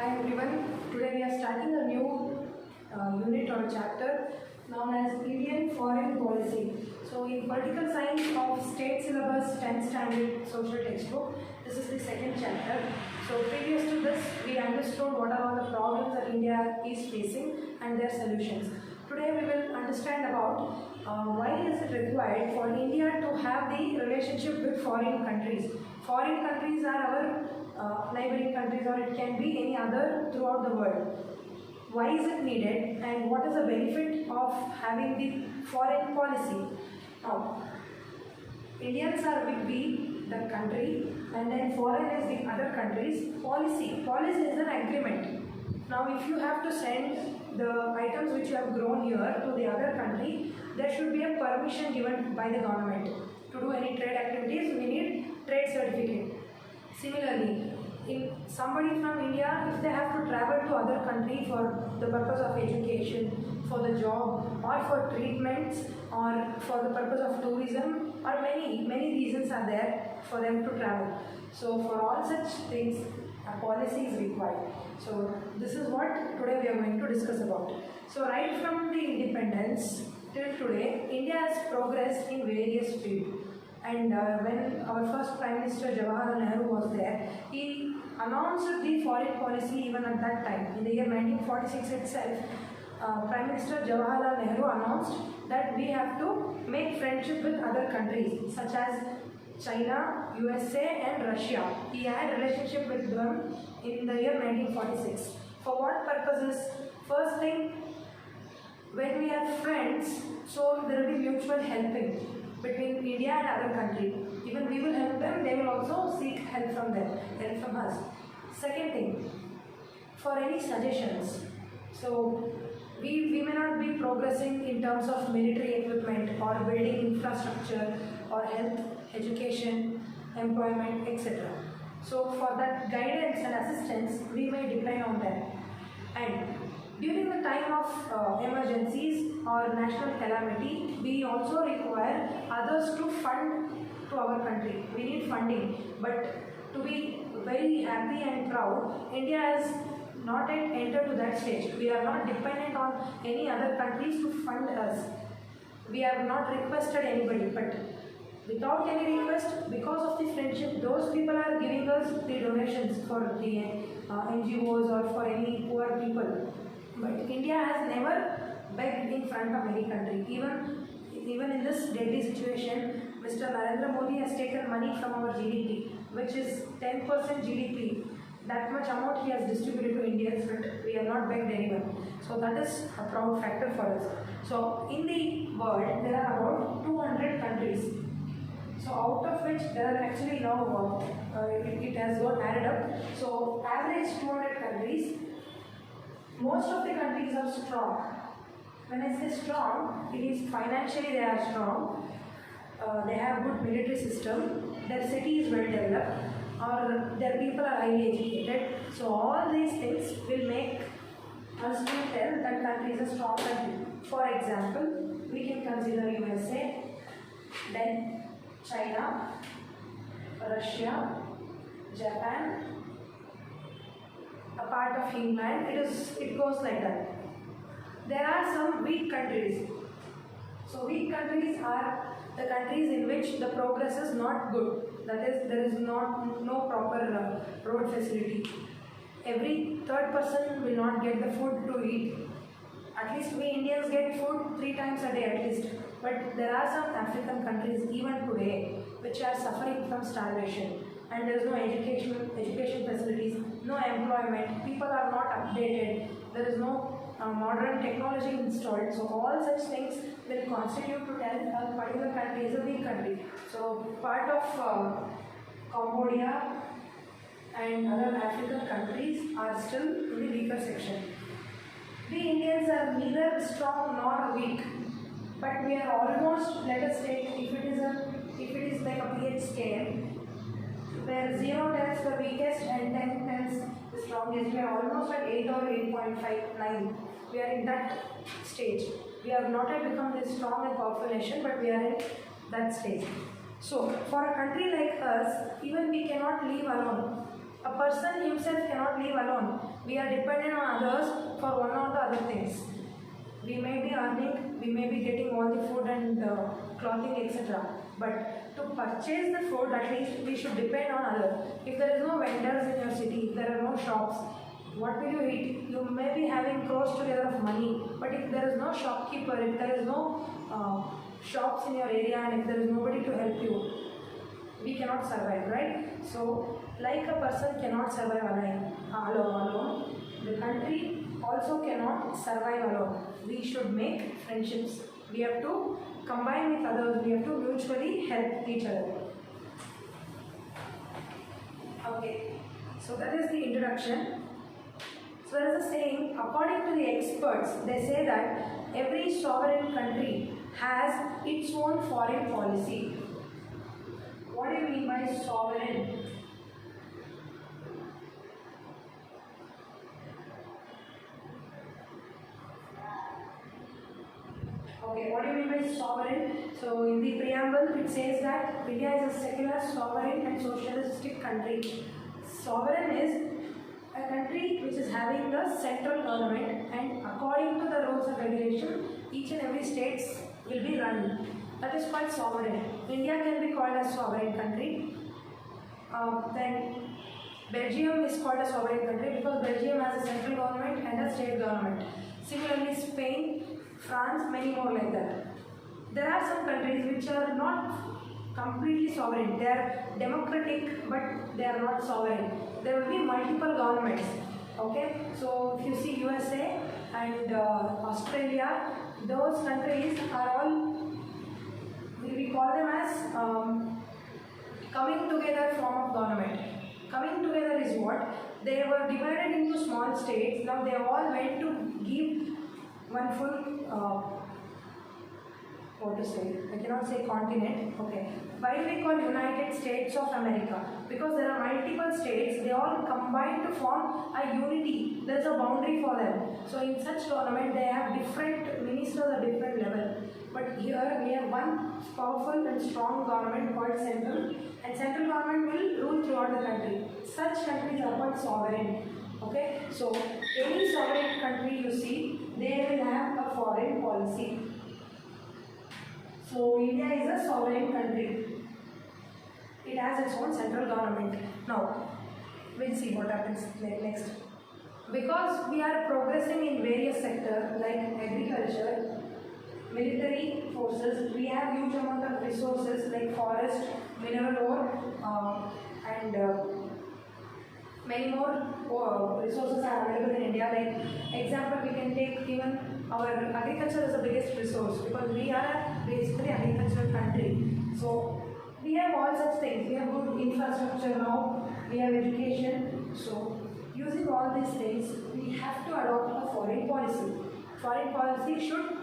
Hi everyone. Today we are starting a new unit or chapter known as Indian Foreign Policy. So in Political Science of State Syllabus 10th Standard Social Textbook, this is the second chapter. So previous to this, we understood what are all the problems that India is facing and their solutions. Today we will understand about why is it required for India to have the relationship with foreign countries. Foreign countries are our neighboring countries, or it can be any other throughout the world. Why is it needed and what is the benefit of having the foreign policy? Now, Indians are we, the country, and then foreign is the other countries. Policy is an agreement. Now, if you have to send the items which you have grown here to the other country, there should be a permission given by the government. To do any trade activities, we need trade certificate. Similarly, in somebody from India, if they have to travel to other country for the purpose of education, for the job, or for treatments, or for the purpose of tourism, or many reasons are there for them to travel. So for all such things, a policy is required. So this is what today we are going to discuss about. So right from the independence till today, India has progressed in various fields. And when our first Prime Minister Jawaharlal Nehru was there, he announced the foreign policy even at that time. In the year 1946 itself, Prime Minister Jawaharlal Nehru announced that we have to make friendship with other countries such as China, USA and Russia. He had a relationship with them in the year 1946. For what purposes? First thing, when we are friends, so there will be mutual helping between India and other country. Even we will help them, they will also seek help from them, help from us. Second thing, for any suggestions. So we may not be progressing in terms of military equipment or building infrastructure or health, education, employment, etc. So for that guidance and assistance, we may depend on them. And during the time of emergencies or national calamity, we also require others to fund to our country. We need funding. But to be very happy and proud, India has not yet entered to that stage. We are not dependent on any other countries to fund us. We have not requested anybody, but without any request, because of the friendship, those people are giving us the donations for the NGOs or for any poor people. But India has never begged in front of any country. Even in this deadly situation, Mr. Narendra Modi has taken money from our GDP, which is 10% GDP. That much amount he has distributed to Indians, but we have not begged anyone. So that is a proud factor for us. So in the world, there are about 200 countries. So out of which there are actually now, it has got added up. So average 200 countries. Most of the countries are strong. When I say strong, it is financially they are strong. They have good military system. Their city is well developed, or their people are highly educated. So all these things will make us to tell that country is a strong country. For example, we can consider USA, then China, Russia, Japan, a part of England. It goes like that. There are some weak countries. So weak countries are the countries in which the progress is not good. That is, there is no proper road facility. Every third person will not get the food to eat. At least we Indians get food 3 times a day at least. But there are some African countries even today which are suffering from starvation. And there is no education facilities, no employment, people are not updated, there is no modern technology installed. So all such things will constitute to tell a particular country is a weak country. So part of Cambodia and other African countries are still in the weaker section. We Indians are neither strong nor weak, but we are almost, let us take, if it is like a pH scale, where 0 tells the weakest and 10 tells the strongest. We are almost at 8 or 8.59. We are in that stage. We have not yet become this strong and powerful nation, but we are in that stage. So, for a country like us, even we cannot live alone. A person himself cannot live alone. We are dependent on others for one or the other things. We may be earning, we may be getting all the food and clothing, etc. But to purchase the food, at least we should depend on others. If there is no vendors in your city, if there are no shops, what will you eat? You may be having crores together of money, but if there is no shopkeeper, if there is no shops in your area, and if there is nobody to help you, we cannot survive, right? So, like a person cannot survive alone, the country also cannot survive alone. We should make friendships. We have to combine with others. We have to mutually help each other. Okay, so that is the introduction. So there is a saying, according to the experts, they say that every sovereign country has its own foreign policy. What do you mean by sovereign? Okay, what do you mean by sovereign? So in the preamble it says that India is a secular, sovereign and socialistic country. Sovereign is a country which is having the central government, and according to the rules and regulation, each and every state will be run. That is called sovereign. India can be called a sovereign country. Then Belgium is called a sovereign country because Belgium has a central government and a state government. Similarly, Spain, France, many more like that. There are some countries which are not completely sovereign. They are democratic, but they are not sovereign. There will be multiple governments. Okay, so if you see USA and Australia, those countries are all, we call them as coming together form of government. Coming together is what? They were divided into small states. Now they all went to give one full what to say, I cannot say continent. Okay, why do we call United States of America? Because there are multiple states, they all combine to form a unity. There is a boundary for them. So in such government they have different ministers at different level. But here we have one powerful and strong government called central, and central government will rule throughout the country. Such countries are called sovereign. Okay, so any sovereign country you see, they will have a foreign policy. So India is a sovereign country. It has its own central government. Now, we'll see what happens next. Because we are progressing in various sectors like agriculture, military forces, we have huge amount of resources like forest, mineral ore, and many more resources are available in India. Like example, we can take even our agriculture is the biggest resource because we are basically an agricultural country. So we have all such things. We have good infrastructure now. We have education. So using all these things, we have to adopt a foreign policy. Foreign policy should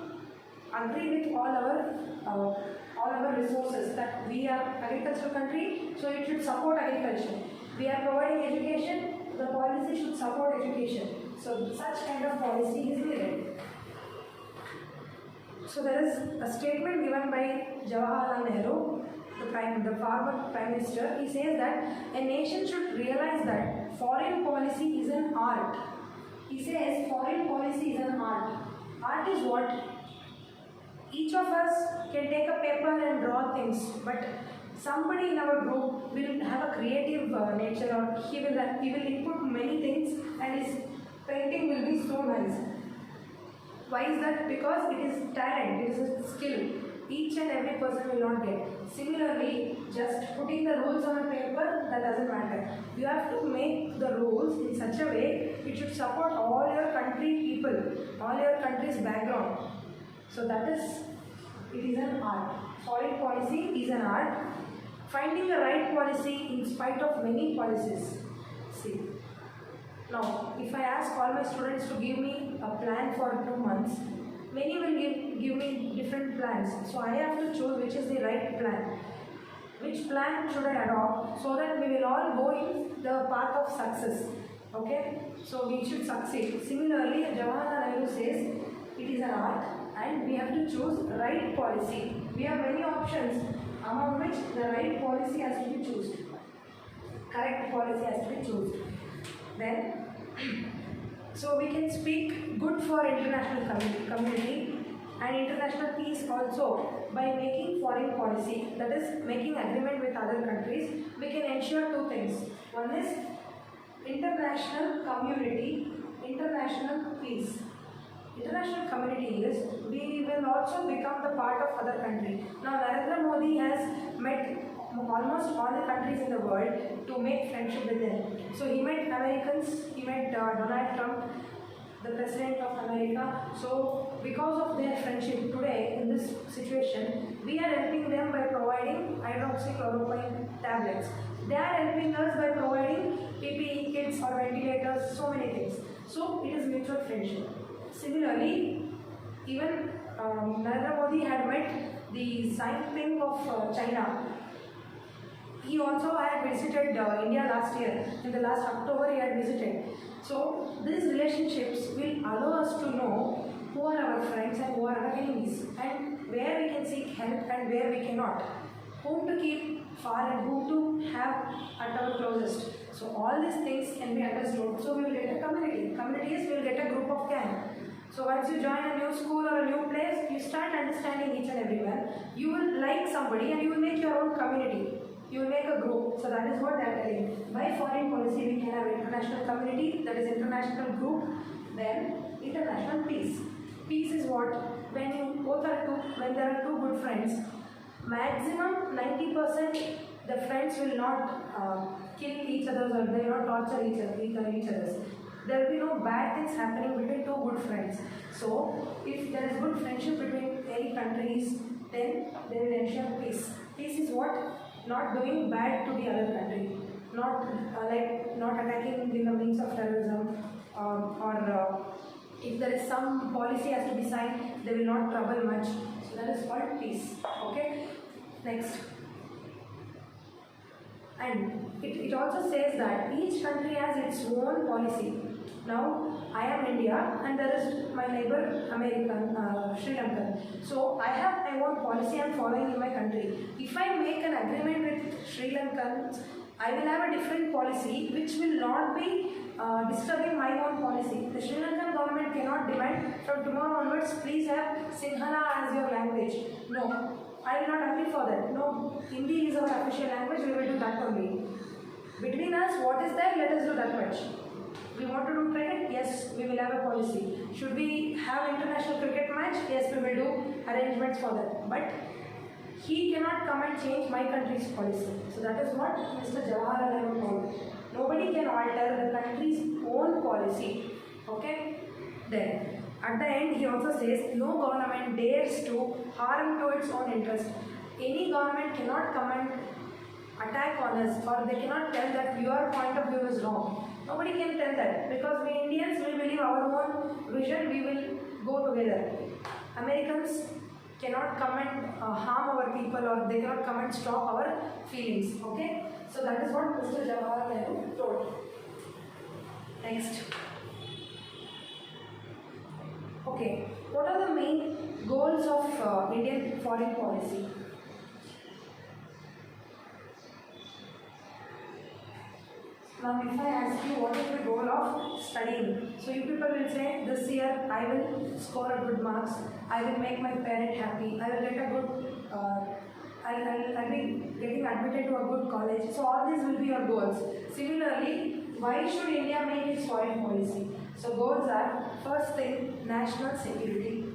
agree with all our resources. That we are agricultural country, so it should support agriculture. We are providing education, the policy should support education. So such kind of policy is needed. So there is a statement given by Jawaharlal Nehru, the former Prime Minister. He says that a nation should realize that foreign policy is an art. He says foreign policy is an art. Art is what? Each of us can take a paper and draw things, but somebody in our group will have a creative nature, or he will input many things and his painting will be so nice. Why is that? Because it is talent, it is a skill. Each and every person will not get. Similarly, just putting the rules on a paper, that doesn't matter. You have to make the rules in such a way it should support all your country people, all your country's background. So that is, it is an art. Foreign policy is an art. Finding the right policy in spite of many policies. See. Now, if I ask all my students to give me a plan for 2 months, many will give me different plans. So I have to choose which is the right plan. Which plan should I adopt so that we will all go in the path of success. Okay? So we should succeed. Similarly, Jawaharlal Nehru says it is an art and we have to choose right policy. We have many options, among which the right policy has to be chosen. correct policy has to be chosen. Then, so we can speak good for international community and international peace also by making foreign policy, that is making agreement with other countries. We can ensure two things. One is international community, international peace. International community is we will also become the part of other country. Now Narendra Modi has met almost all the countries in the world to make friendship with them. So he met Americans, he met Donald Trump, the president of America. So because of their friendship today in this situation, we are helping them by providing hydroxychloroquine tablets. They are helping us by providing PPE kits or ventilators, so many things. So it is mutual friendship. Similarly, even Narendra Modi had met the Xi Jinping of China. He also had visited India last year. In the last October, he had visited. So these relationships will allow us to know who are our friends and who are our enemies, and where we can seek help and where we cannot, whom to keep far and whom to have at our closest. So all these things can be understood. So we will get a community. Communities will get a group of gang. So once you join a new school or a new place, you start understanding each and everyone. You will like somebody and you will make your own community. You will make a group. So that is what I am telling. By foreign policy, we can have international community, that is international group, then international peace. Peace is what? When there are two good friends, maximum 90% the friends will not kill each other or they will not torture each other. There will be no bad things happening between two good friends. So if there is good friendship between any countries, then they will ensure peace. Peace is what? Not doing bad to the other country, not not attacking in the means of terrorism, or if there is some policy has to be signed, they will not trouble much. So that is called peace. Okay. Next. And it also says that each country has its own policy. Now, I am India and there is my neighbor American, Sri Lanka. So, I have my own policy I am following in my country. If I make an agreement with Sri Lankans, I will have a different policy which will not be disturbing my own policy. The Sri Lankan government cannot demand from tomorrow onwards, please have Sinhala as your language. No. I will not agree for that. No, Hindi is our official language, we will do that only. Between us, what is there, let us do that much. We want to do trade, yes, we will have a policy. Should we have international cricket match? Yes, we will do arrangements for that. But he cannot come and change my country's policy. So that is what Mr. Jawaharlal Nehru told. Nobody can alter the country's own policy. Okay? Then, at the end, he also says, no government dares to harm to its own interest. Any government cannot come and attack on us, or they cannot tell that your point of view is wrong. Nobody can tell that, because we Indians will believe our own vision, we will go together. Americans cannot come and harm our people, or they cannot come and stop our feelings. Okay? So that is what Mr. Jawaharlal Nehru told. Next. Okay, what are the main goals of Indian foreign policy? Now, if I ask you what is the goal of studying, so you people will say, this year I will score a good marks, I will make my parent happy, I will get a good, I'll be getting admitted to a good college. So all these will be your goals. Similarly, why should India make its foreign policy? So goals are, first thing, national security.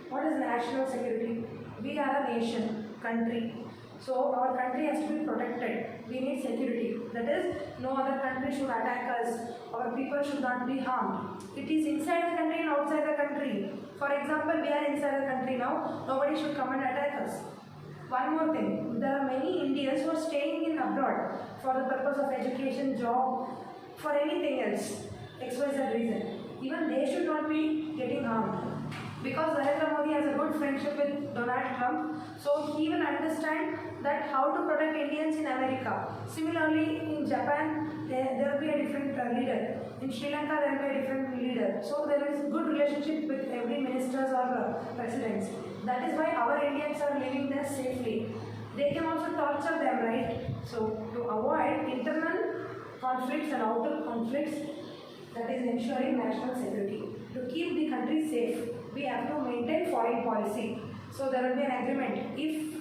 What is national security? We are a nation, country. So our country has to be protected. We need security. That is, no other country should attack us. Our people should not be harmed. It is inside the country and outside the country. For example, we are inside the country now. Nobody should come and attack us. One more thing, there are many Indians who are staying in abroad for the purpose of education, job, for anything else, XYZ reason. Even they should not be getting harmed. Because Narendra Modi has a good friendship with Donald Trump, so he will understand that how to protect Indians in America. Similarly, in Japan, there will be a different leader. In Sri Lanka, there will be a different leader. So there is good relationship with every ministers or presidents. that is why our Indians are living there safely. They can also torture them, right? So to avoid internal conflicts and outer conflicts, that is ensuring national security. To keep the country safe, we have to maintain foreign policy. So there will be an agreement. If,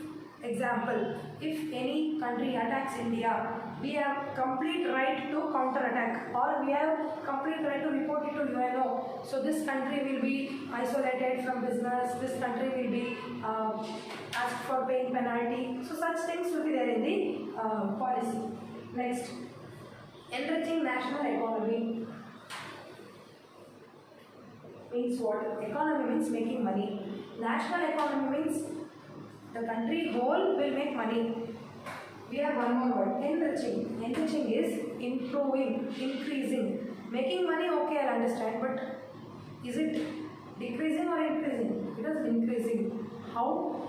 example, if any country attacks India, we have complete right to counter-attack, or we have complete right to report it to UNO. So this country will be isolated from business, this country will be asked for paying penalty. So such things will be there in the policy. Next, enriching national economy means what? Economy means making money. National economy means the country whole will make money. We have one more word, enriching. Enriching is improving, increasing. Making money, okay, I'll understand, but is it decreasing or increasing? It is increasing. How?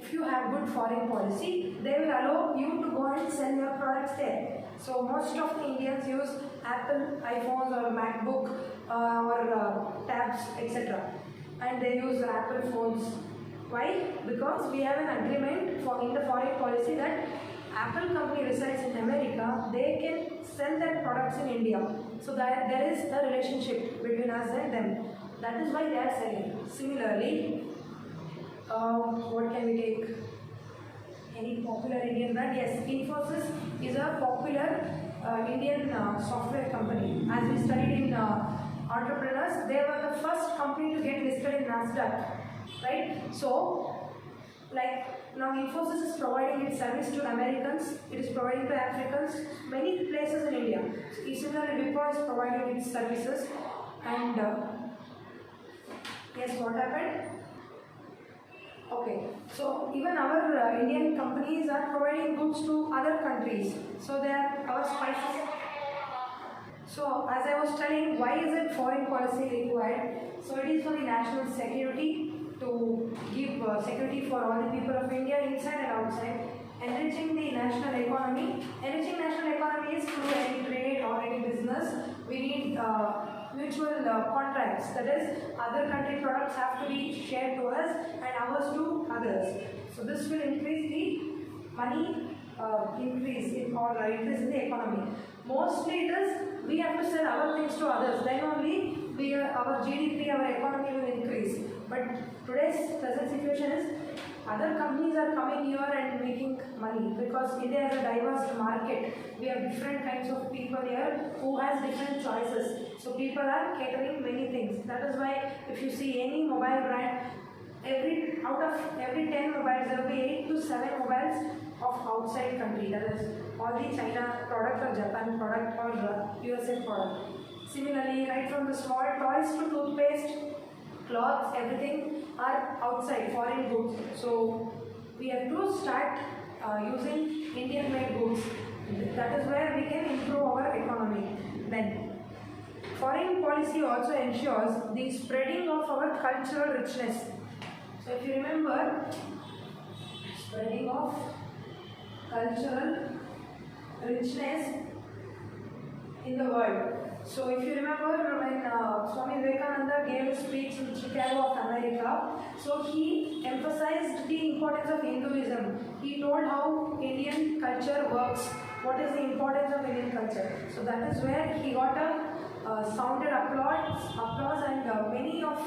If you have good foreign policy, they will allow you to go and sell your products there. So most of the Indians use Apple iPhones or MacBook or tabs, etc. And they use Apple phones. Why? Because we have an agreement in the foreign policy that Apple company resides in America, they can sell their products in India. So that there is a relationship between us and them. That is why they are selling. Similarly, what can we take? Any popular Indian brand? Yes, Infosys is a popular Indian software company. As we studied in entrepreneurs, they were the first company to get listed in NASDAQ, right? So, like now Infosys is providing its service to Americans, it is providing to Africans, many places in India. Similarly, Wipro is providing its services, and yes, what happened? Okay, so even our Indian companies are providing goods to other countries. So they are our spices. So as I was telling, why is it foreign policy required? So it is for the national security, to give security for all the people of India inside and outside. Enriching the national economy. Enriching national economy is through any trade or any business. We need mutual contracts, that is, other country products have to be shared to us and ours to others. So this will increase the money increase in the economy. Mostly it is we have to sell our things to others, then only our GDP, our economy will increase. But today's present situation is other companies are coming here and making money, because India is a diverse market. We have different kinds of people here who has different choices. So people are catering many things. That is why if you see any mobile brand, out of every 10 mobiles, there will be 8 to 7 mobiles of outside country. That is all the China product or Japan product or USA product. Similarly, right from the small toys to toothpaste, clothes, everything are outside, foreign goods. So we have to start using Indian made goods. That is where we can improve our economy. Then foreign policy also ensures the spreading of our cultural richness. So if you remember, spreading of cultural richness in the world. So if you remember when Swami Vivekananda gave a speech in Chicago of America, so he emphasized the importance of Hinduism. He told how Indian culture works, what is the importance of Indian culture. So that is where he got a sounded applause, and many of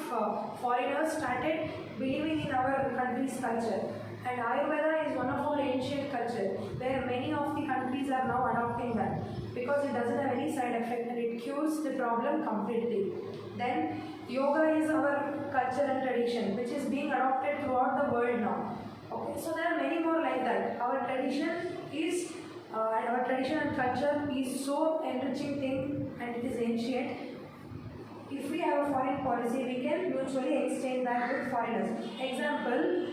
foreigners started believing in our country's culture. And Ayurveda is one of our ancient culture, where many of the countries are now adopting that, because it doesn't have any side effect and it cures the problem completely. Then yoga is our culture and tradition, which is being adopted throughout the world now. Okay, so there are many more like that. Our tradition and culture is so enriching thing, and it is ancient. If we have a foreign policy, we can mutually exchange that with foreigners. Example,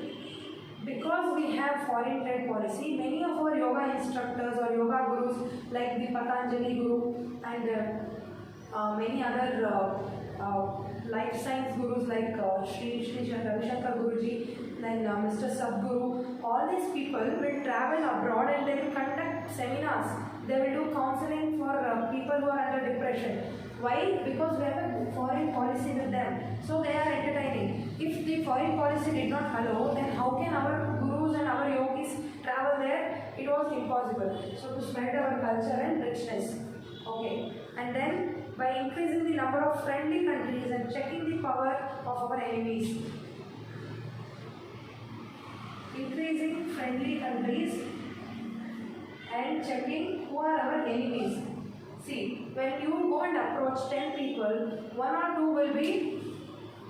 because we have foreign trade policy, many of our yoga instructors or yoga gurus like the Patanjali Guru and many other life science gurus like Sri Ravi Shankar Guruji, then Mr. Sadhguru, all these people will travel abroad and they will conduct seminars. They will do counseling for people who are under depression. Why? Because we have a foreign policy with them. So they are entertaining. If the foreign policy did not allow, then how can our gurus and our yogis travel there? It was impossible. So to spread our culture and richness. Okay. And then by increasing the number of friendly countries and checking the power of our enemies. Increasing friendly countries and checking who are our enemies. See, when you go and approach 10 people, 1 or 2 will be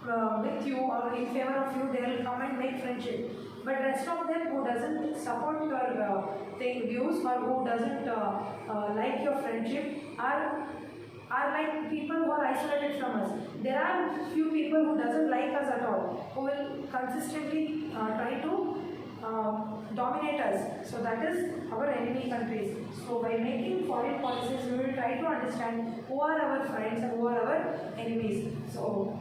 with you or in favor of you, they will come and make friendship. But rest of them who doesn't support your views or who doesn't like your friendship are like people who are isolated from us. There are few people who doesn't like us at all, who will consistently try to dominate us. So that is our enemy countries. So by making foreign policies, we will try to understand who are our friends and who are our enemies. So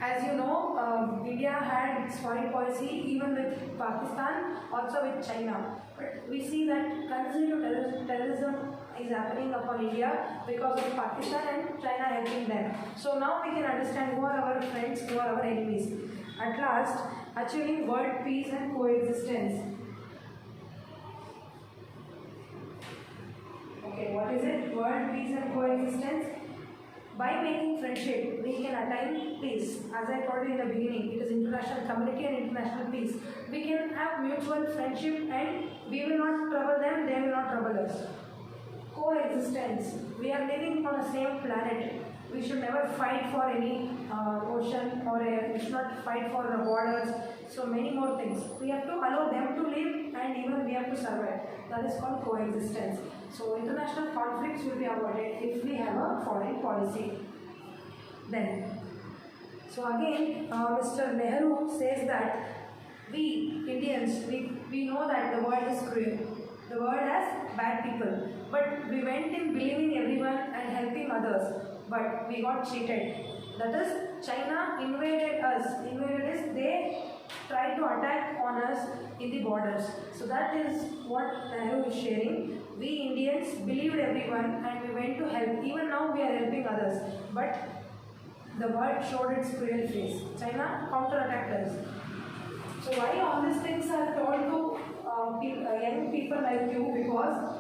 as you know, India had its foreign policy even with Pakistan, also with China. But we see that continued terrorism is happening upon India because of Pakistan and China helping them. So now we can understand who are our friends, who are our enemies. At last, achieving world peace and coexistence. Okay, what is it? World peace and coexistence. By making friendship, we can attain peace. As I told you in the beginning, it is international community and international peace. We can have mutual friendship and we will not trouble them, they will not trouble us. Coexistence. We are living on the same planet. We should never fight for any ocean or we should not fight for the borders. So many more things. We have to allow them to live and even we have to survive. That is called coexistence. So international conflicts will be avoided if we have a foreign policy. Then, so again, Mr. Nehru says that we Indians, we know that the world is cruel. The world has bad people. But we went in believing everyone and helping others. But we got cheated. That is, China invaded us. Invaded is they tried to attack on us in the borders. So that is what Nehru is sharing. We Indians believed everyone and we went to help. Even now we are helping others. But the world showed its cruel face. China counter-attacked us. So why all these things are told to young people like you? Because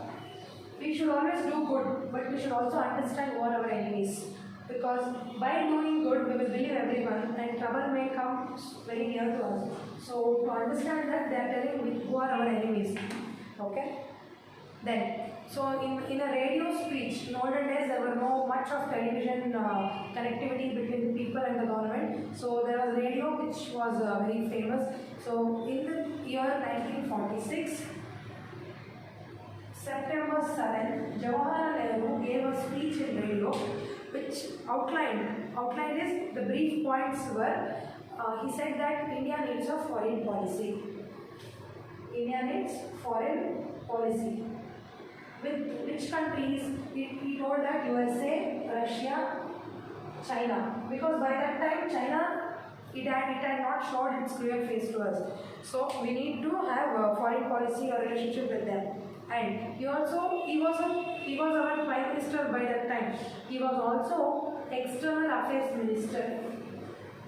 we should always do good, but we should also understand who are our enemies. Because by doing good, we will believe everyone and trouble may come very near to us. So to understand that, they are telling who are our enemies. Okay? Then, so in a radio speech, in olden days there were no much of television connectivity between the people and the government. So there was radio which was very famous. So in the year 1946, September 7, Jawaharlal Nehru gave a speech in radio which outlined is the brief points were, he said that India needs a foreign policy. India needs foreign policy. With which countries? He told that USA, Russia, China. Because by that time China, it had not showed its clear face to us. So we need to have a foreign policy or relationship with them. And he was our Prime Minister by that time. He was also External Affairs Minister.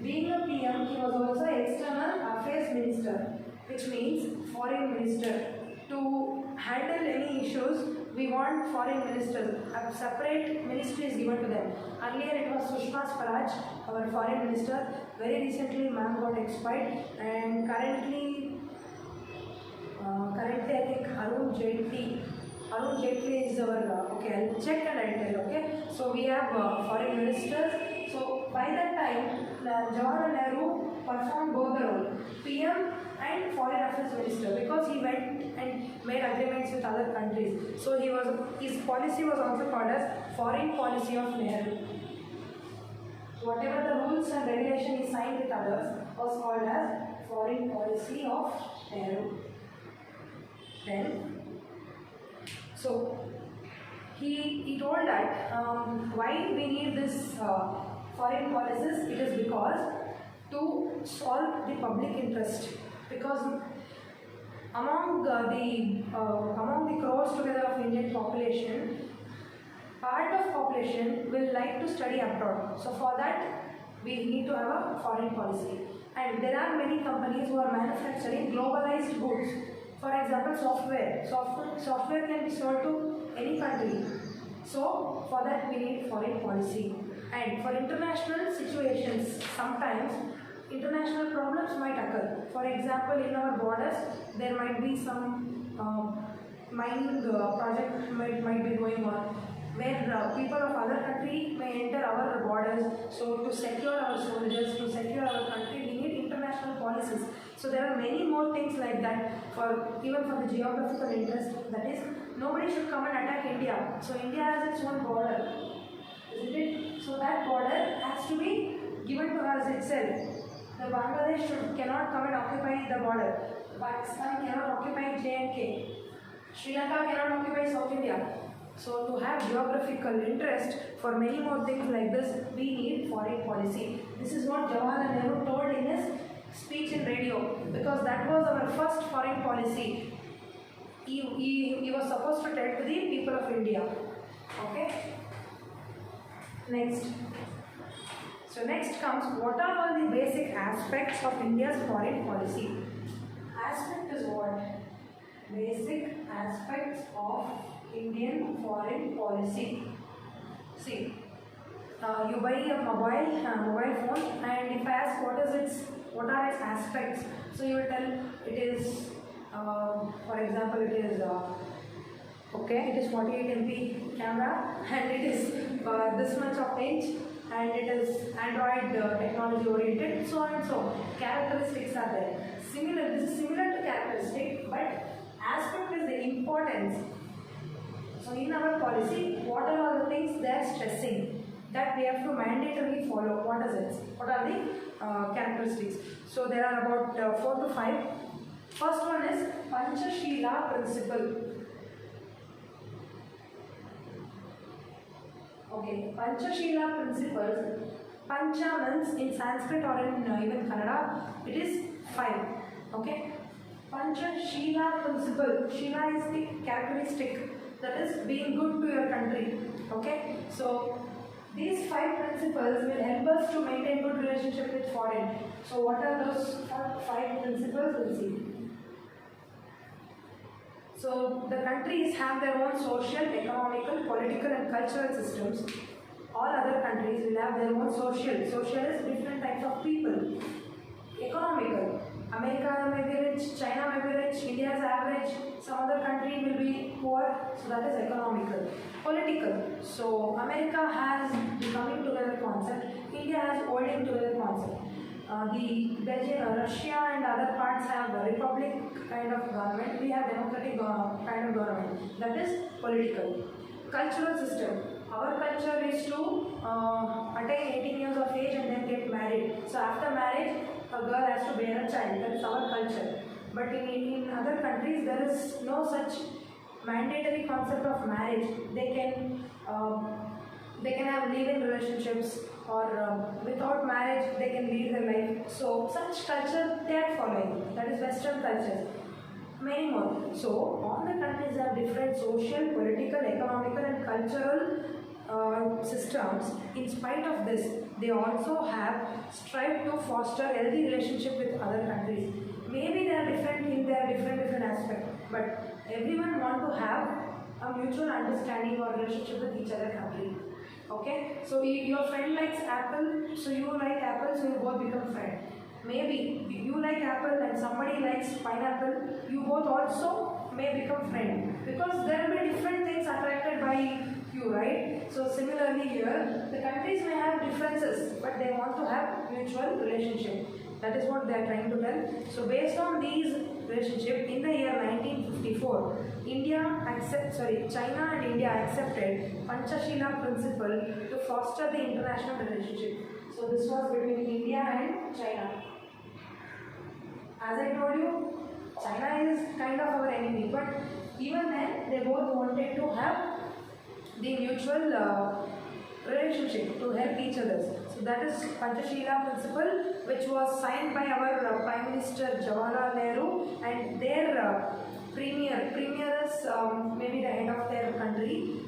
Being a PM, he was also External Affairs Minister, which means Foreign Minister. To handle any issues, we want foreign ministers. A separate ministry is given to them. Earlier it was Sushma Swaraj, our foreign minister. Very recently, ma'am got expired, and currently I think Arun Jaitley is our, okay, I'll check and I'll tell, okay. So we have foreign ministers. So by that time, Jawaharlal Nehru performed both the role, PM and Foreign Affairs Minister, because he went and made agreements with other countries. So his policy was also called as Foreign Policy of Nehru. Whatever the rules and regulations he signed with others was called as Foreign Policy of Nehru. Then, so he told that why we need this foreign policies, it is because to solve the public interest. Because Among the crores together of Indian population, part of population will like to study abroad. So for that, we need to have a foreign policy. And there are many companies who are manufacturing globalized goods. For example, software. Software can be sold to any country. So for that, we need foreign policy. And for international situations, sometimes international problems might occur. For example, in our borders, there might be some mining project might be going on, where people of other country may enter our borders. So to secure our soldiers, to secure our country, we need international policies. So there are many more things like that, for even for the geographical interest, that is, nobody should come and attack India. So India has its own border, isn't it? So that border has to be given to us itself. The Bangladesh cannot come and occupy the border. Pakistan cannot occupy J&K. Sri Lanka cannot occupy South India. So to have geographical interest for many more things like this, we need foreign policy. This is what Jawaharlal Nehru told in his speech in radio, because that was our first foreign policy. He was supposed to tell to the people of India. Okay. Next. So next comes, what are all the basic aspects of India's foreign policy? Aspect is what? Basic aspects of Indian foreign policy. See, you buy a mobile phone, and if I ask what are its aspects, so you will tell it is, for example, it is it is 48 MP camera, and it is this much of inch, and it is Android technology oriented, so on and so on. Characteristics are there. This is similar to characteristic, but aspect is the importance. So in our policy, what are all the things they are stressing that we have to mandatorily follow? What is it? What are the characteristics? So there are about 4 to 5. First one is Panchashila principle. Okay, Panchashila principles. Pancha means in Sanskrit or in even Kannada, it is 5. Okay. Panchashila principle. Shila is the characteristic, that is being good to your country. Okay. So these 5 principles will help us to maintain good relationship with foreign. So what are those 5 principles? We'll see. So the countries have their own social, economical, political and cultural systems. All other countries will have their own social. Social is different types of people. Economical. America may be rich, China may be rich, India is average, some other country will be poor, so that is economical. Political. So America has the coming together concept, India has holding together concept. Russia and other parts have a republic kind of government, we have democratic kind of government. That is political. Cultural system. Our culture is to attain 18 years of age and then get married. So after marriage, a girl has to bear a child. That is our culture. But in other countries, there is no such mandatory concept of marriage. They can have live-in relationships, or without marriage they can lead their life. So such culture they are following. That is Western culture. Many more. So all the countries have different social, political, economical and cultural systems. In spite of this, they also have strived to foster healthy relationship with other countries. Maybe they are different in their different aspects, but everyone want to have a mutual understanding or relationship with each other country. Okay, so your friend likes apple, so you like apple, so you both become friends. Maybe you like apple and somebody likes pineapple, you both also may become friends, because there will be different things attracted by you, right? So similarly here, the countries may have differences, but they want to have mutual relationship. That is what they are trying to tell. So based on these relationship, in the year 1954, China and India accepted Panchashila principle to foster the international relationship. So this was between India and China. As I told you, China is kind of our enemy, but even then they both wanted to have the mutual relationship, to help each other. So that is Panchashila principle, which was signed by our Prime Minister Jawaharlal Nehru, and their premier is maybe the head of their country,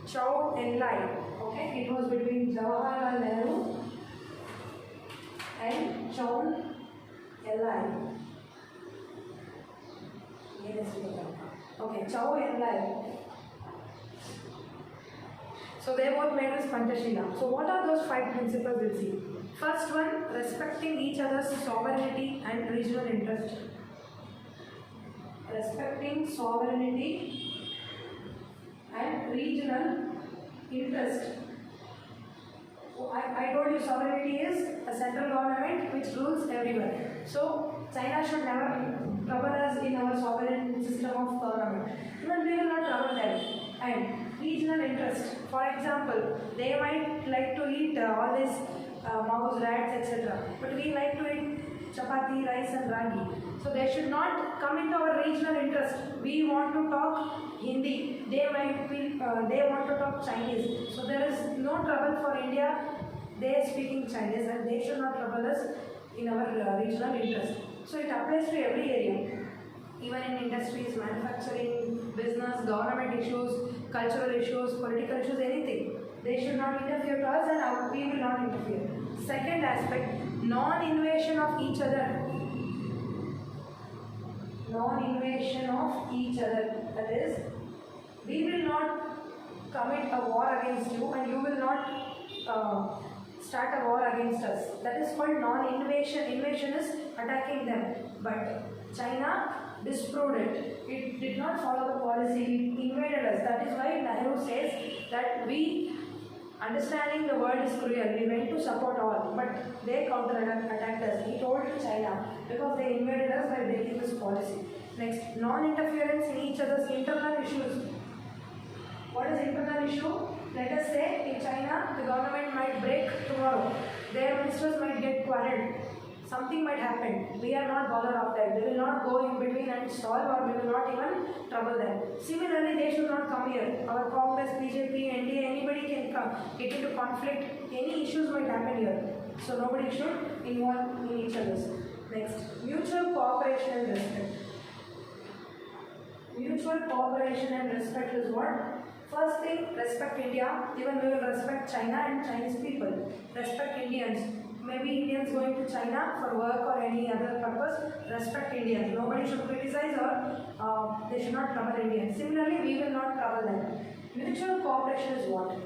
Chow Enlai. Okay, it was between Jawaharlal Nehru and Chow Enlai. Okay, Chow Enlai. So they both made this Panchashila. So what are those 5 principles we'll see? First one, respecting each other's sovereignty and regional interest. Respecting sovereignty and regional interest. So I told you sovereignty is a central government which rules everywhere. So China should never trouble us in our sovereign system of government. Even we will not trouble them. And regional interest. For example, they might like to eat all these mouse, rats, etc. But we like to eat chapati, rice and ragi. So they should not come into our regional interest. We want to talk Hindi. They might be, they want to talk Chinese. So there is no trouble for India. They are speaking Chinese and they should not trouble us in our regional interest. So it applies to every area. Even in industries, manufacturing, business, government issues, cultural issues, political issues, anything. They should not interfere to us and we will not interfere. Second aspect, non-invasion of each other. Non-invasion of each other. That is, we will not commit a war against you and you will not start a war against us. That is called non-invasion. Invasion is attacking them. But China disproved it. It did not follow the policy. It invaded us. That is why Nehru says that we, understanding the world is cruel, we went to support all, but they counter-attacked us. He told China because they invaded us by breaking this policy. Next, non-interference in each other's internal issues. What is internal issue? Let us say in China, the government might break tomorrow. Their ministers might get quarreled. Something might happen. We are not bothered of that. They will not go in between and solve, or we will not even trouble them. Similarly, they should not come here. Our Congress, BJP, NDA, anybody can come, get into conflict. Any issues might happen here. So nobody should involve in each other's. Next, mutual cooperation and respect. Mutual cooperation and respect is what? First thing, respect India. Even we will respect China and Chinese people. Respect Indians. Maybe Indians going to China for work or any other purpose, respect Indians. Nobody should criticize or they should not trouble Indians. Similarly, we will not trouble them. Mutual cooperation is what?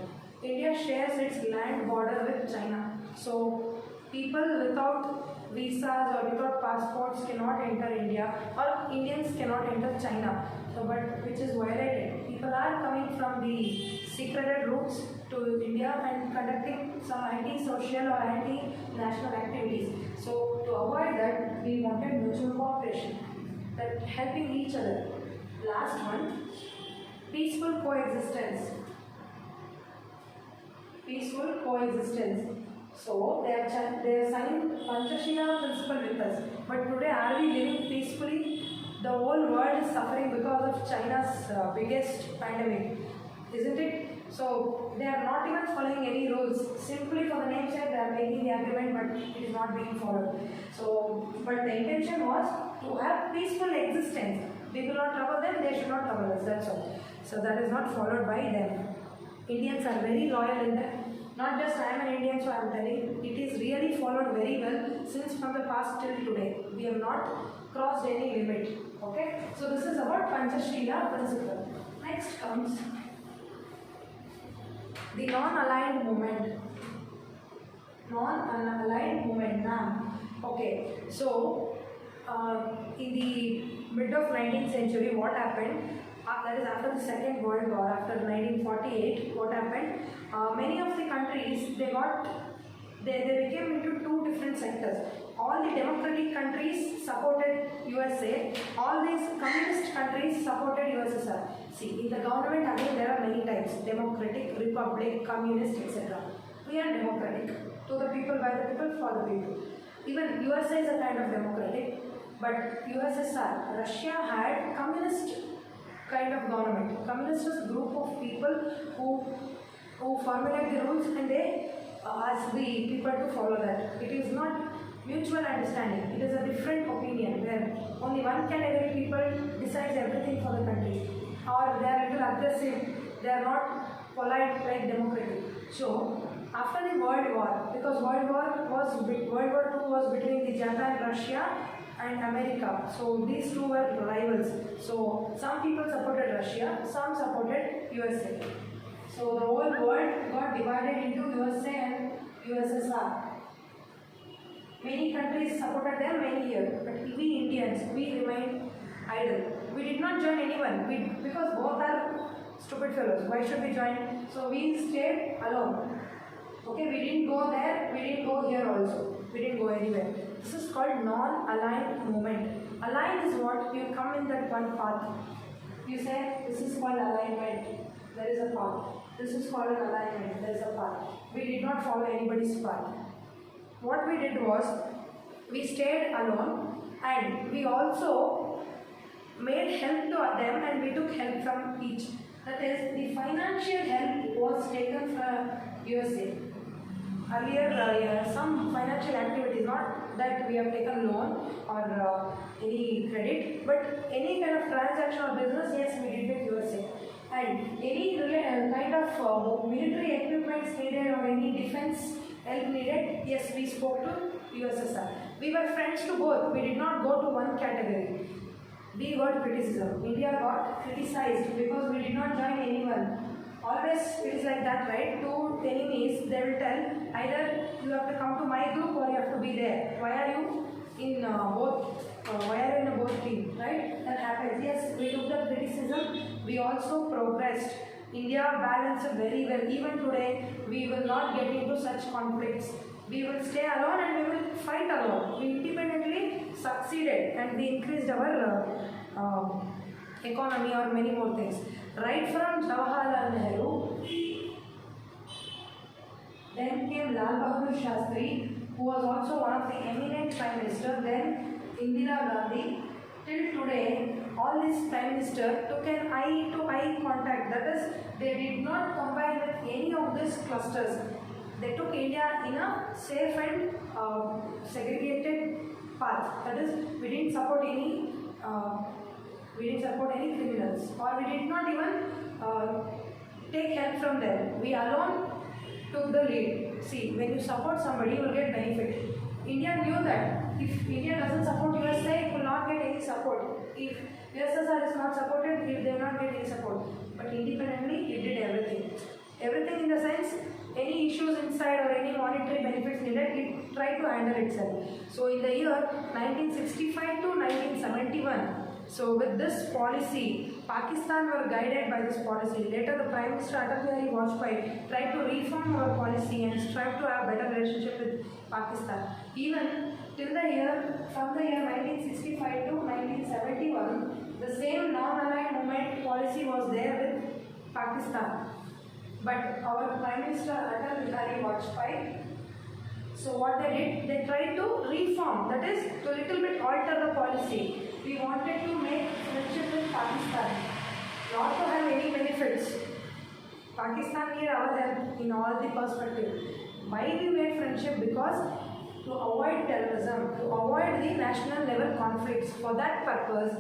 India shares its land border with China. So, people without visas or without passports cannot enter India, or Indians cannot enter China. So, but which is violated. People are coming from the secreted routes to India and conducting some anti-social or anti-national activities. So, to avoid that, we wanted mutual cooperation, that helping each other. Last one, peaceful coexistence. Peaceful coexistence. So, they have signed Panchashila principle with us. But today, are we living peacefully? The whole world is suffering because of China's biggest pandemic, isn't it? So, they are not even following any rules. Simply for the name's sake, they are making the agreement, but it is not being followed. So, but the intention was to have peaceful existence. We will not trouble them, they should not trouble us, that's all. So, that is not followed by them. Indians are very loyal in that. Not just I am an Indian, so I am telling, it is really followed very well since from the past till today. We have not crossed any limit. Okay? So this is about Panchashila principle. Next comes the non-aligned movement. Non-aligned movement, ma'am. Okay, so in the mid of 19th century, what happened? That is after the Second World War, after 1948, what happened? Many of the countries, they became into two different sectors. All the democratic countries supported USA, all these communist countries supported USSR. See, in the government again there are many types, democratic, republic, communist, etc. We are democratic, to the people, by the people, for the people. Even USA is a kind of democratic, but USSR, Russia had communist kind of government. Communist is a group of people who who formulate the rules and they ask the people to follow that. It is not mutual understanding. It is a different opinion where only one category people decides everything for the country, or they are a little aggressive. They are not polite like democratic. So after the World War, because World War II was between the Japan, Russia, and America. So these two were rivals. So some people supported Russia, some supported USA. So the whole world got divided into USA and USSR. Many countries supported them many years, but we Indians, we remained idle. We did not join anyone because both are stupid fellows. Why should we join? So we stayed alone. Okay, we didn't go there, we didn't go here also. We didn't go anywhere. This is called non-aligned movement. Aligned is what? You come in that one path. You say, this is called alignment. There is a path. This is called an alignment. There is a path. We did not follow anybody's path. What we did was, we stayed alone and we also made help to them and we took help from each. That is, the financial help was taken from USA. Earlier, some financial activities, not that we have taken loan or any credit, but any kind of transaction or business, yes, we did with USA. And any kind of military equipments needed or any defense help needed, yes, we spoke to USSR. We were friends to both. We did not go to one category. We got criticism. India got criticized because we did not join anyone. Always it is like that, right? Two enemies, they will tell either you have to come to my group or you have to be there. Why are you in both? Why are you in both team? Right? That happens. Yes, we took the criticism. We also progressed. India balanced very well. Even today, we will not get into such conflicts. We will stay alone and we will fight alone. We independently succeeded and we increased our economy or many more things. Right from Jawaharlal Nehru, then came Lal Bahadur Shastri, who was also one of the eminent Prime Minister, then Indira Gandhi. Till today, all these Prime Minister took an eye-to-eye contact. That is, they did not combine with any of these clusters. They took India in a safe and segregated path. That is, we didn't support any criminals, or we did not even take help from them. We alone took the lead. See, when you support somebody, you will get benefit. India knew that if India doesn't support USA, it will not get any support. If USSR is not supported, it will not get any support. But independently, it did everything. Everything in the sense, any issues inside or any monetary benefits needed, it tried to handle itself. So in the year 1965 to 1971, so with this policy, Pakistan were guided by this policy. Later the Prime Minister Atal Bihari Vajpayee tried to reform our policy and strive to have better relationship with Pakistan. Even till the year, from the year 1965 to 1971, the same non-aligned movement policy was there with Pakistan. But our Prime Minister Atal Bihari Vajpayee, so what they did, they tried to reform, that is, to little bit alter the policy. We wanted to make friendship with Pakistan, not to have any benefits. Pakistan needed our help in all the perspective. Why we made friendship? Because to avoid terrorism, to avoid the national level conflicts. For that purpose,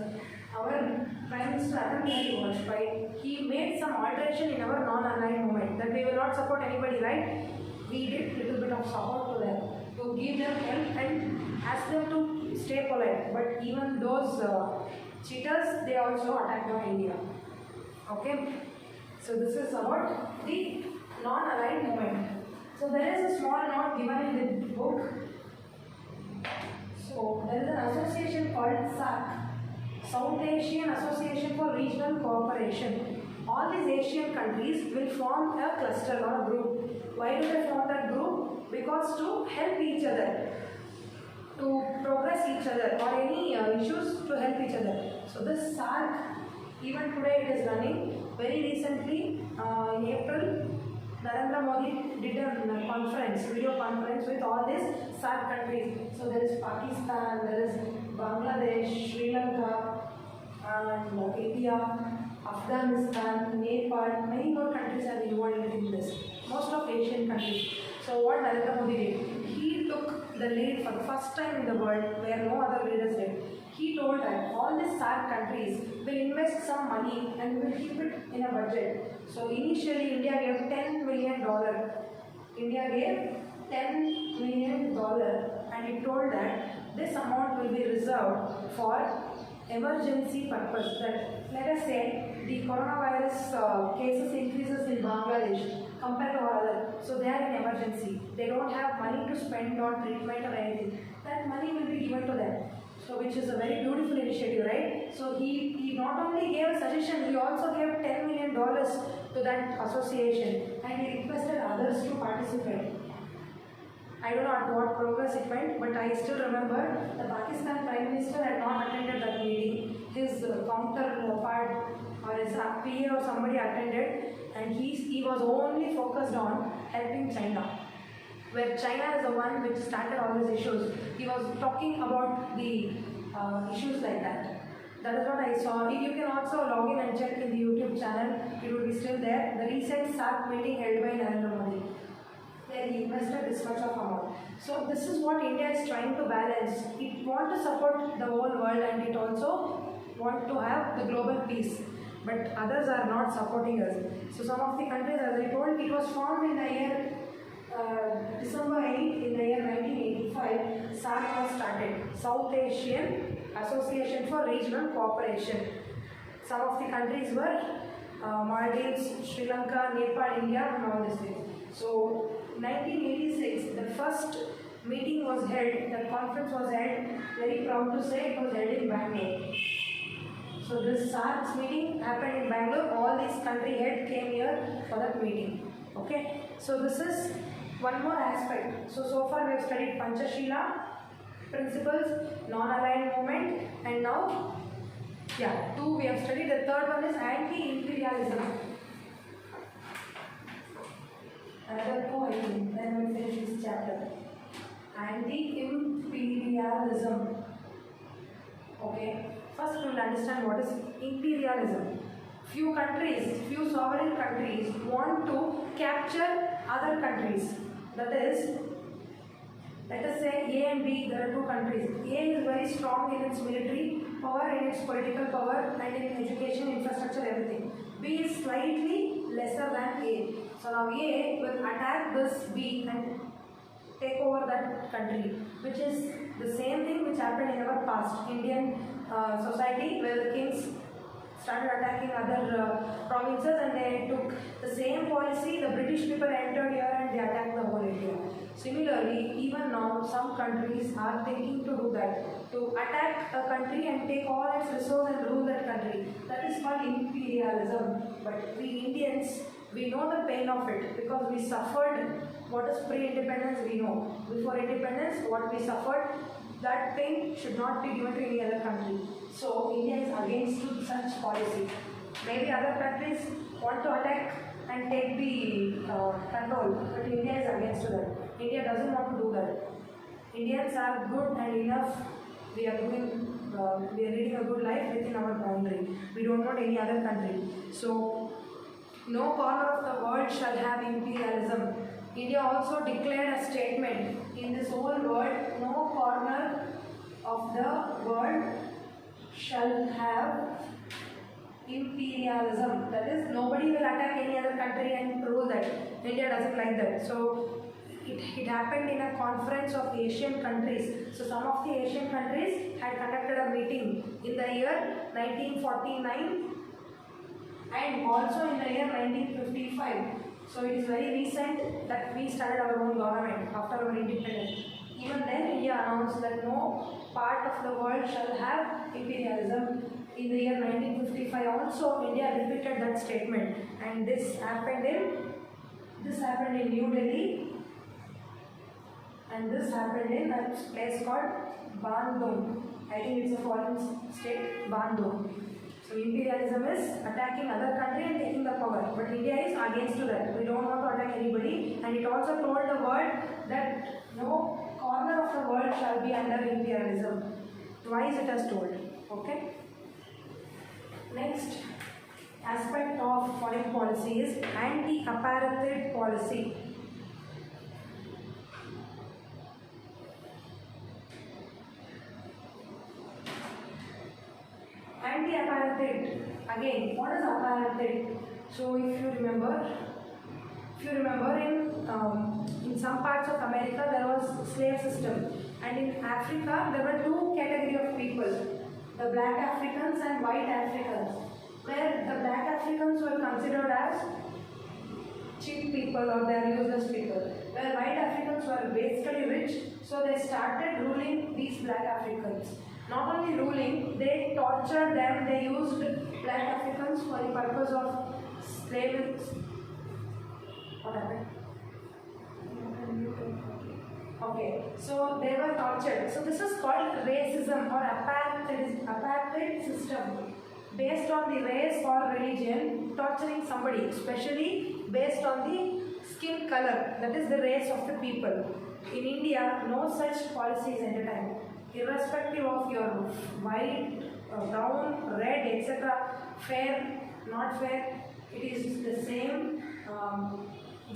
our Prime Minister Atal Bihari Vajpayee, he made some alteration in our non-aligned movement, that we will not support anybody, right? We did little bit of support to them, to give them help and ask them to stay polite. But even those cheaters, they also attacked on India. Okay? So this is about the non-aligned movement. So there is a small note given in the book. So there is an association called SAARC, South Asian Association for Regional Cooperation. All these Asian countries will form a cluster or a group. Why do they form that group? Because to help each other, to progress each other, or any issues to help each other. So this SAARC, even today it is running. Very recently, in April, Narendra Modi did a conference, video conference with all these SAARC countries. So there is Pakistan, there is Bangladesh, Sri Lanka, and India, Afghanistan, Nepal, many more countries are involved in this. Most of Asian countries. So what Narendra Modi did, he took the lead for the first time in the world where no other leaders did. He told that all these SAARC countries will invest some money and will keep it in a budget. So initially India gave $10 million. India gave $10 million and it told that this amount will be reserved for emergency purpose. That let us say the coronavirus cases increases in Bangladesh compared to other, so they are in emergency. They don't have money to spend on treatment or anything. That money will be given to them. So which is a very beautiful initiative, right? So he not only gave a suggestion, he also gave $10 million to that association and he requested others to participate. I don't know at what progress it went, but I still remember the Pakistan Prime Minister had not attended that meeting. His counterpart or his PA or somebody attended, and he was only focused on helping China. Where China is the one which started all these issues. He was talking about the issues like that. That is what I saw. You can also log in and check in the YouTube channel. It will be still there. The recent SAARC meeting held by Narendra Modi. Where he invested this much of amount. So this is what India is trying to balance. It wants to support the whole world and it also wants to have the global peace. But others are not supporting us. So some of the countries, as I told, it was formed in the year December 8 in the year 1985. SAARC was started, South Asian Association for Regional Cooperation. Some of the countries were Maldives, Sri Lanka, Nepal, India and all these things. So 1986, the first meeting was held, the conference was held, very proud to say it was held in Bangalore. So this SAARC meeting happened in Bangalore, all these country heads came here for that meeting. Okay, so this is one more aspect. So far we have studied Panchashila, principles, non-aligned movement, and now, two we have studied. The third one is anti-imperialism. Another two, I think, then we finish this chapter. Anti-imperialism. Okay, first we will understand what is imperialism. Few countries, few sovereign countries want to capture other countries. That is, let us say A and B, there are two countries. A is very strong in its military power, in its political power, and in education, infrastructure, everything. B is slightly lesser than A. So now A will attack this B and take over that country, which is the same thing which happened in our past Indian society, where the kings started attacking other provinces and they took the same policy. The British people entered here and they attacked the whole India. Similarly, even now some countries are thinking to do that, to attack a country and take all its resources and rule that country. That is called imperialism. But we Indians, we know the pain of it because we suffered what is pre-independence, we know. Before independence, what we suffered, that pain should not be given to any other country. So India is against such policy. Maybe other countries want to attack and take the control, but India is against that. India doesn't want to do that. Indians are good and enough. We are leading a good life within our boundary. We don't want any other country. So no corner of the world shall have imperialism. India also declared a statement in this whole world, no corner of the world shall have imperialism. That is, nobody will attack any other country and rule that. India doesn't like that. So it happened in a conference of Asian countries. So some of the Asian countries had conducted a meeting in the year 1949 and also in the year 1955. So it is very recent that we started our own government after our independence. Even then India announced that no part of the world shall have imperialism. In the year 1955 also India repeated that statement, and this happened in New Delhi, and this happened in a place called Bandung. I think it's a foreign state, Bandung. So imperialism is attacking other country and taking the power, but India is against to that. We don't want to attack anybody, and it also told the world that no corner of the world shall be under imperialism. Twice it has told. Okay. Next, aspect of foreign policy is anti-apartheid policy. Anti-apartheid. Again, what is apartheid? So if you remember, in some parts of America there was slave system, and in Africa there were two category of people: the black Africans and white Africans. Where the black Africans were considered as cheap people or they are useless people, where white Africans were basically rich, so they started ruling these black Africans. Not only ruling, they tortured them, they used black Africans for the purpose of slavery. What happened? Okay, so they were tortured. So this is called racism or apartheid system. Based on the race or religion, torturing somebody, especially based on the skin color, that is the race of the people. In India, no such policy is entertained. Irrespective of your white, brown, red, etc., fair, not fair, it is the same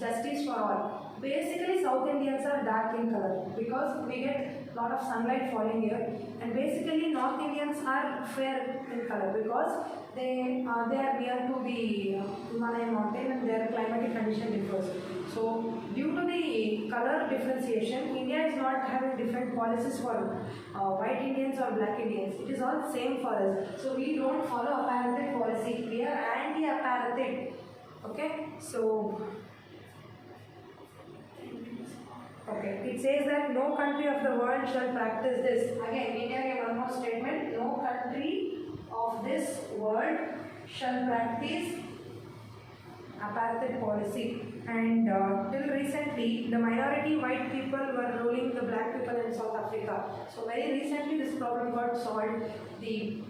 justice for all. Basically, South Indians are dark in color because we get lot of sunlight falling here, and basically North Indians are fair in color because they are near to the Himalayan mountain and their climatic condition differs. So due to the color differentiation, India is not having different policies for white Indians or black Indians. It is all same for us. So we don't follow apartheid policy. We are anti-apartheid. Okay, so okay, it says that no country of the world shall practice this. Again, India gave one more statement: no country of this world shall practice apartheid policy. And till recently, the minority white people were ruling the black people in South Africa. So very recently, this problem got solved. The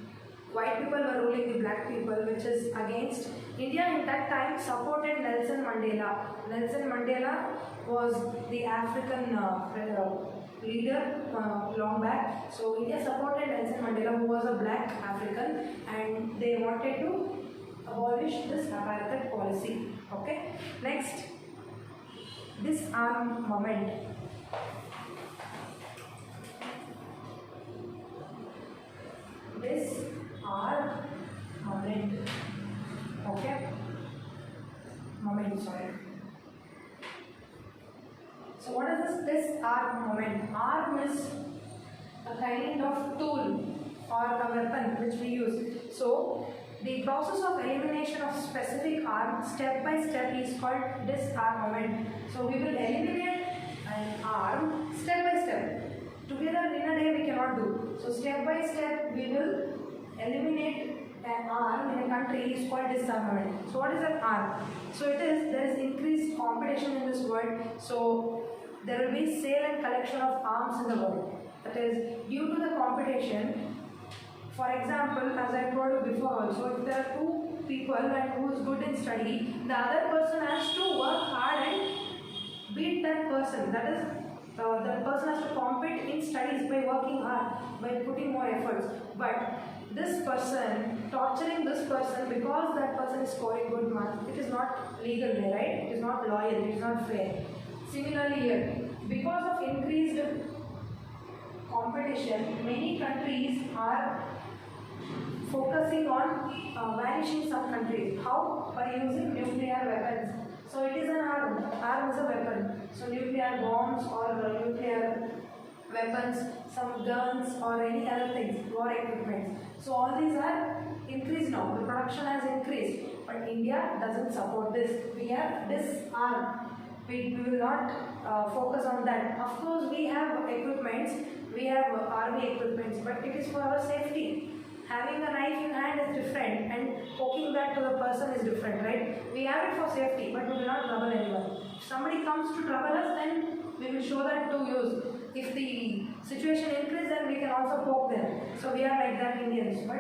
white people were ruling the black people, which is against. India in that time supported Nelson Mandela. Nelson Mandela was the African leader long back. So India supported Nelson Mandela, who was a black African, and they wanted to abolish this apartheid policy. Okay. Next, disarmament. Disarmament. Okay. Moment, sorry. So what is this disarmament? Arm is a kind of tool or a weapon which we use. So the process of elimination of specific arm step by step is called disarmament. So we will eliminate an arm step by step. Together in a day we cannot do. So step by step we will eliminate an arm in a country is called disarmament. So what is an arm? So there is increased competition in this world. So there will be sale and collection of arms in the world. That is, due to the competition, for example, as I told you before also, if there are two people and who is good in study, the other person has to work hard and beat that person. That is, the person has to compete in studies by working hard, by putting more efforts. But this person, torturing this person because that person is scoring good marks, it is not legal, right? It is not loyal, it is not fair. Similarly here, because of increased competition, many countries are focusing on vanishing some countries. How? By using nuclear weapons. So it is an arm. Arm is a weapon. So nuclear bombs or nuclear weapons, some guns or any other things, war equipment. So all these are increased now. The production has increased. But India doesn't support this. We have disarm. We will not focus on that. Of course, we have equipments. We have army equipments, but it is for our safety. Having a knife in hand is different and poking that to the person is different, right? We have it for safety, but we will not trouble anyone. If somebody comes to trouble us, then we will show that to use. If the situation increases, then we can also poke them. So we are like that Indians. But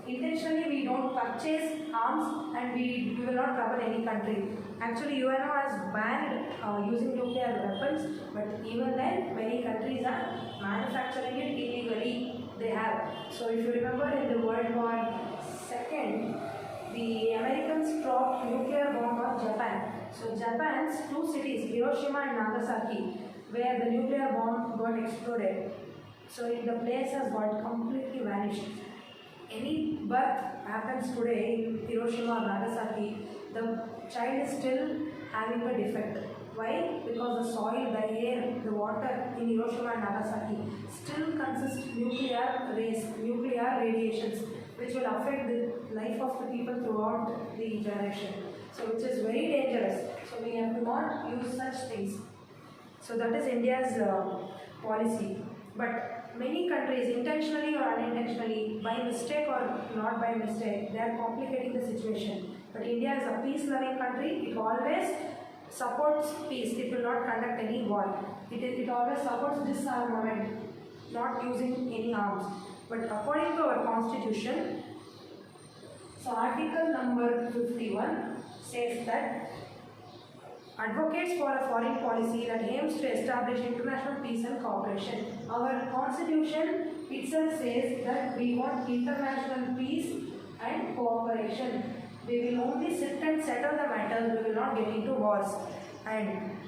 intentionally we don't purchase arms and we will not trouble any country. Actually UNO has banned using nuclear weapons, but even then many countries are manufacturing it illegally. They have. So if you remember in the World War II, the Americans dropped nuclear bomb on Japan. So Japan's two cities, Hiroshima and Nagasaki, where the nuclear bomb got exploded. So the place has got completely vanished. Any birth happens today in Hiroshima or Nagasaki, the child is still having a defect. Why? Because the soil, the air, the water in Hiroshima and Nagasaki still consist nuclear rays, nuclear radiations, which will affect the life of the people throughout the generation. So which is very dangerous. So we have to not use such things. So that is India's policy. But many countries, intentionally or unintentionally, by mistake or not by mistake, they are complicating the situation. But India is a peace-loving country. It always supports peace. It will not conduct any war. It always supports disarmament, not using any arms. But according to our constitution, so article number 51 says that advocates for a foreign policy that aims to establish international peace and cooperation. Our constitution itself says that we want international peace and cooperation. We will only sit and settle the matters, we will not get into wars. And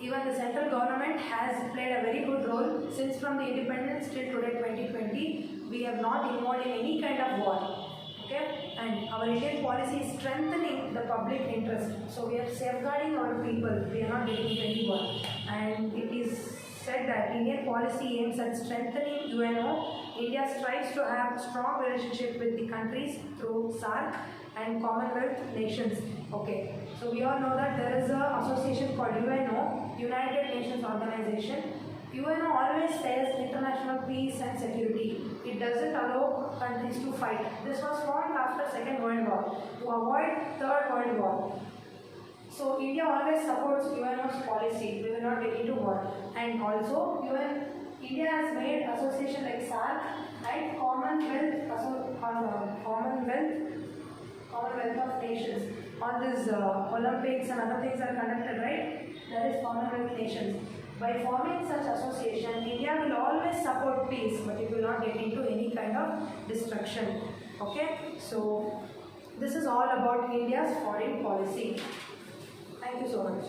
even the central government has played a very good role since from the independence till today 2020. We have not involved in any kind of war. Okay? And our Indian policy is strengthening the public interest. So we are safeguarding our people. We are not getting into any war. And it is said that Indian policy aims at strengthening UNO. India strives to have strong relationship with the countries through SAARC and Commonwealth nations. Okay, so we all know that there is an association called UNO, United Nations Organization. UNO always says international peace and security. It doesn't allow countries to fight. This was formed after Second World War to avoid Third World War. So India always supports UNO's policy. We will not get into war. And also India has made association like SAARC and Commonwealth of Nations. All these Olympics and other things are conducted, right? That is Commonwealth Nations. By forming such association, India will always support peace, but it will not get into any kind of destruction. Okay? So this is all about India's foreign policy. Thank you so much.